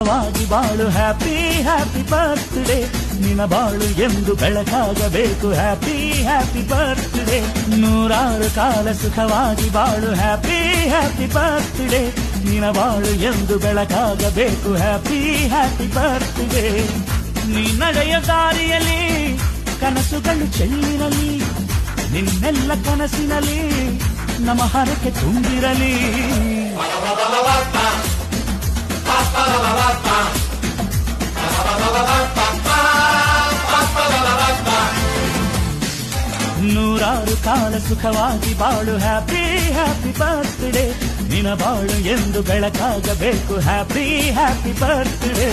ವಾಗಿ ಬಾಳು happy happy birthday ನಿನ ಬಾಳು ಎಂದು ಬೆಳಕಾಗಬೇಕು ಹ್ಯಾಪಿ ಹ್ಯಾಪಿ ಬರ್ತ್ಡೇ ನೂರಾರು ಕಾಲ ಸುಖವಾಗಿ ಬಾಳು ಹ್ಯಾಪಿ ಹ್ಯಾಪಿ ಬರ್ತ್ಡೇ ನಿನ ಬಾಳು ಎಂದು ಬೆಳಕಾಗಬೇಕು ಹ್ಯಾಪಿ ಹ್ಯಾಪಿ ಬರ್ತ್ಡೇ ನೀ ನಡೆಯ ದಾರಿಯಲ್ಲಿ ಕನಸುಗಳು ಚೆಲ್ಲಿರಲಿ ನಿನ್ನೆಲ್ಲ ಕನಸಿನಲ್ಲಿ ನಮ್ಮ ಹರಕೆ ತುಂಬಿರಲಿ ನೂರಾರು ಕಾಲ ಸುಖವಾಗಿ ಬಾಳು ಹ್ಯಾಪಿ ಹ್ಯಾಪಿ ಬರ್ತ್ಡೇ ನಿನ ಬಾಳು ಎಂದು ಬೆಳಕಾಗಬೇಕು ಹ್ಯಾಪಿ ಹ್ಯಾಪಿ ಬರ್ತ್ಡೇ